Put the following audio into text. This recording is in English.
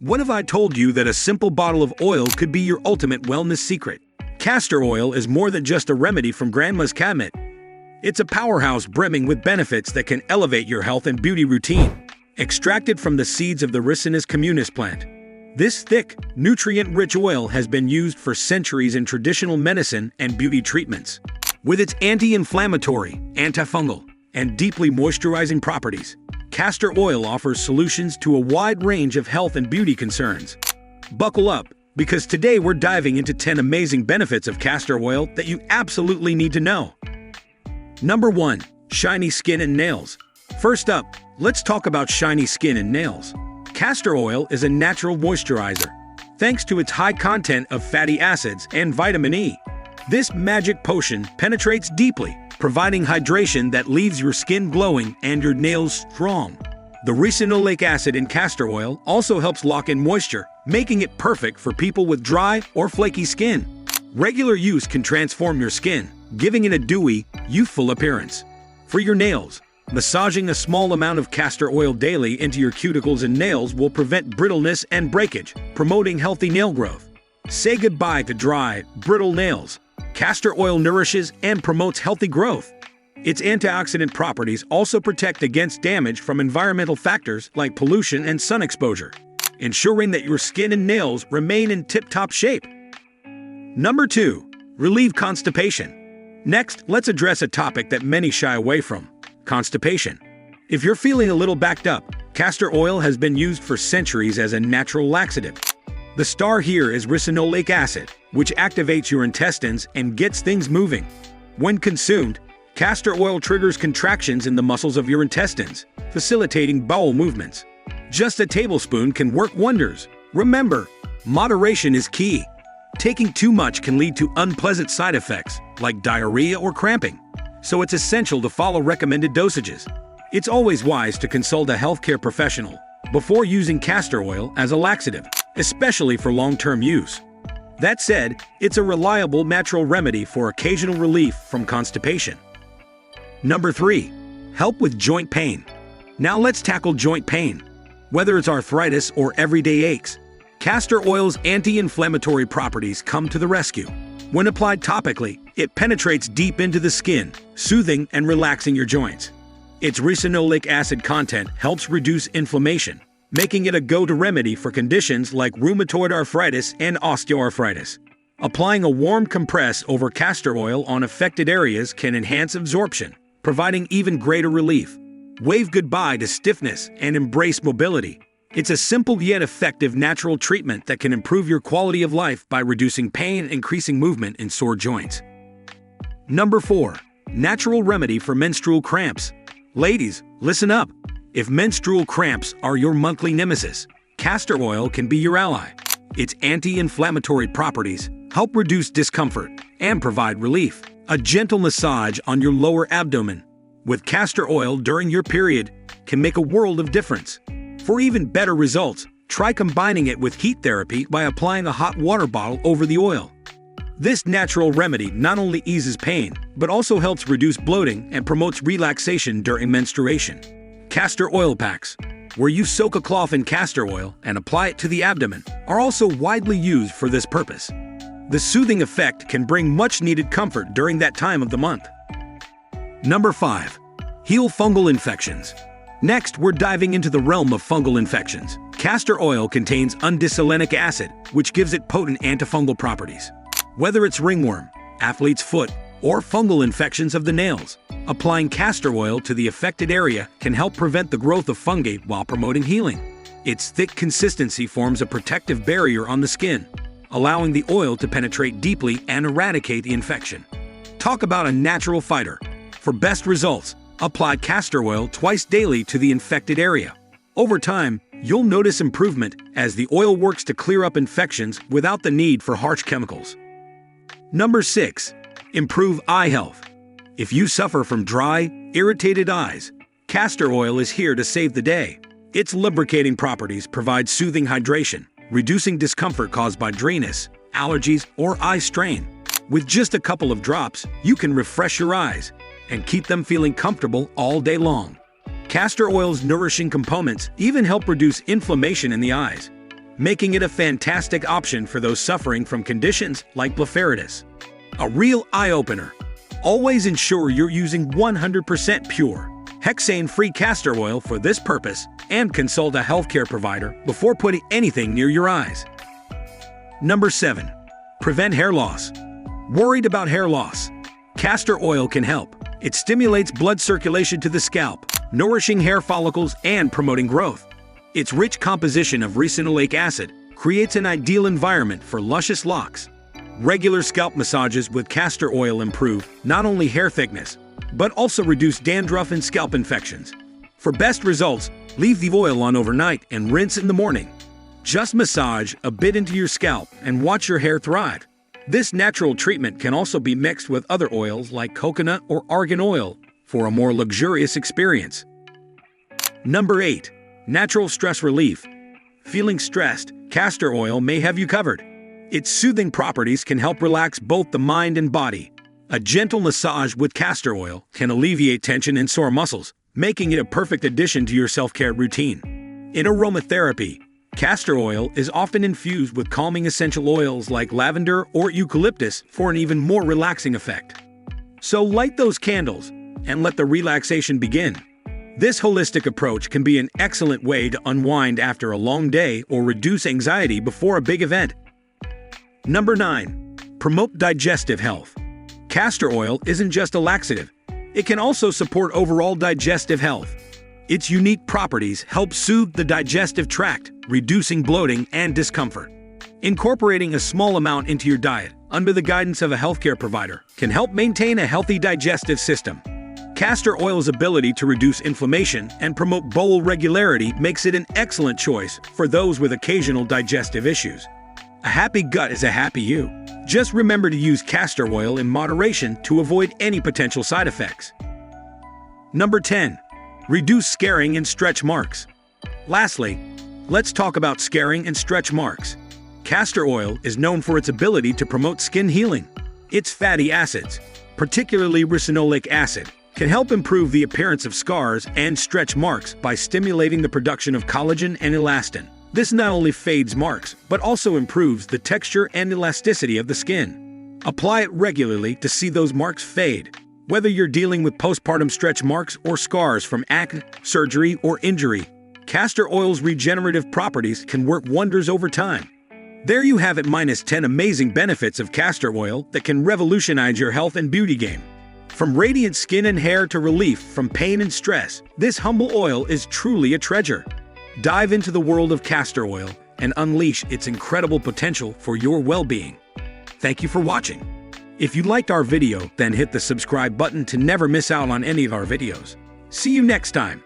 What if I told you that a simple bottle of oil could be your ultimate wellness secret? Castor oil is more than just a remedy from Grandma's cabinet. It's a powerhouse brimming with benefits that can elevate your health and beauty routine. Extracted from the seeds of the Ricinus communis plant, this thick, nutrient-rich oil has been used for centuries in traditional medicine and beauty treatments. With its anti-inflammatory, antifungal, and deeply moisturizing properties, castor oil offers solutions to a wide range of health and beauty concerns. Buckle up, because today we're diving into 10 amazing benefits of castor oil that you absolutely need to know. Number 1. Shiny skin and nails. First up, let's talk about shiny skin and nails. Castor oil is a natural moisturizer, thanks to its high content of fatty acids and vitamin E. This magic potion penetrates deeply, providing hydration that leaves your skin glowing and your nails strong. The ricinoleic acid in castor oil also helps lock in moisture, making it perfect for people with dry or flaky skin. Regular use can transform your skin, giving it a dewy, youthful appearance. For your nails, massaging a small amount of castor oil daily into your cuticles and nails will prevent brittleness and breakage, promoting healthy nail growth. Say goodbye to dry, brittle nails. Castor oil nourishes and promotes healthy growth. Its antioxidant properties also protect against damage from environmental factors like pollution and sun exposure, ensuring that your skin and nails remain in tip-top shape. Number 2. Relieve constipation. Next, let's address a topic that many shy away from: constipation. If you're feeling a little backed up, castor oil has been used for centuries as a natural laxative. The star here is ricinoleic acid, which activates your intestines and gets things moving. When consumed, castor oil triggers contractions in the muscles of your intestines, facilitating bowel movements. Just a tablespoon can work wonders. Remember, moderation is key. Taking too much can lead to unpleasant side effects, like diarrhea or cramping, so it's essential to follow recommended dosages. It's always wise to consult a healthcare professional before using castor oil as a laxative, especially for long-term use. That said, it's a reliable natural remedy for occasional relief from constipation. Number 3. Help with joint pain. Now let's tackle joint pain. Whether it's arthritis or everyday aches, castor oil's anti-inflammatory properties come to the rescue. When applied topically, it penetrates deep into the skin, soothing and relaxing your joints. Its ricinoleic acid content helps reduce inflammation, making it a go-to remedy for conditions like rheumatoid arthritis and osteoarthritis. Applying a warm compress over castor oil on affected areas can enhance absorption, providing even greater relief. Wave goodbye to stiffness and embrace mobility. It's a simple yet effective natural treatment that can improve your quality of life by reducing pain and increasing movement in sore joints. Number 4. Natural remedy for menstrual cramps. Ladies, listen up. If menstrual cramps are your monthly nemesis, castor oil can be your ally. Its anti-inflammatory properties help reduce discomfort and provide relief. A gentle massage on your lower abdomen with castor oil during your period can make a world of difference. For even better results, try combining it with heat therapy by applying a hot water bottle over the oil. This natural remedy not only eases pain, but also helps reduce bloating and promotes relaxation during menstruation. Castor oil packs, where you soak a cloth in castor oil and apply it to the abdomen, are also widely used for this purpose. The soothing effect can bring much-needed comfort during that time of the month. Number 5. Heal fungal infections. Next, we're diving into the realm of fungal infections. Castor oil contains undecylenic acid, which gives it potent antifungal properties. Whether it's ringworm, athlete's foot, or fungal infections of the nails, applying castor oil to the affected area can help prevent the growth of fungi while promoting healing. Its thick consistency forms a protective barrier on the skin, allowing the oil to penetrate deeply and eradicate the infection. Talk about a natural fighter. For best results, apply castor oil twice daily to the infected area. Over time, you'll notice improvement as the oil works to clear up infections without the need for harsh chemicals. Number 6. Improve eye health. If you suffer from dry, irritated eyes, castor oil is here to save the day. Its lubricating properties provide soothing hydration, reducing discomfort caused by dryness, allergies, or eye strain. With just a couple of drops, you can refresh your eyes and keep them feeling comfortable all day long. Castor oil's nourishing components even help reduce inflammation in the eyes. making it a fantastic option for those suffering from conditions like blepharitis. A real eye-opener. Always ensure you're using 100% pure, hexane-free castor oil for this purpose, and consult a healthcare provider before putting anything near your eyes. Number 7. Prevent hair loss. Worried about hair loss? Castor oil can help. It stimulates blood circulation to the scalp, nourishing hair follicles and promoting growth. Its rich composition of ricinoleic acid creates an ideal environment for luscious locks. Regular scalp massages with castor oil improve not only hair thickness, but also reduce dandruff and scalp infections. For best results, leave the oil on overnight and rinse in the morning. Just massage a bit into your scalp and watch your hair thrive. This natural treatment can also be mixed with other oils like coconut or argan oil for a more luxurious experience. Number 8. Natural stress relief. Feeling stressed? Castor oil may have you covered. Its soothing properties can help relax both the mind and body. A gentle massage with castor oil can alleviate tension and sore muscles, making it a perfect addition to your self-care routine. In aromatherapy, castor oil is often infused with calming essential oils like lavender or eucalyptus for an even more relaxing effect. So light those candles and let the relaxation begin. This holistic approach can be an excellent way to unwind after a long day or reduce anxiety before a big event. Number 9. Promote digestive health. Castor oil isn't just a laxative. It can also support overall digestive health. Its unique properties help soothe the digestive tract, reducing bloating and discomfort. Incorporating a small amount into your diet, under the guidance of a healthcare provider, can help maintain a healthy digestive system. Castor oil's ability to reduce inflammation and promote bowel regularity makes it an excellent choice for those with occasional digestive issues. A happy gut is a happy you. Just remember to use castor oil in moderation to avoid any potential side effects. Number 10. Reduce scarring and stretch marks. Lastly, let's talk about scarring and stretch marks. Castor oil is known for its ability to promote skin healing. Its fatty acids, particularly ricinoleic acid, can help improve the appearance of scars and stretch marks by stimulating the production of collagen and elastin. This not only fades marks, but also improves the texture and elasticity of the skin. Apply it regularly to see those marks fade. Whether you're dealing with postpartum stretch marks or scars from acne, surgery, or injury, castor oil's regenerative properties can work wonders over time. There you have it, minus 10 amazing benefits of castor oil that can revolutionize your health and beauty game. From radiant skin and hair to relief from pain and stress, this humble oil is truly a treasure. Dive into the world of castor oil and unleash its incredible potential for your well-being. Thank you for watching. If you liked our video, then hit the subscribe button to never miss out on any of our videos. See you next time.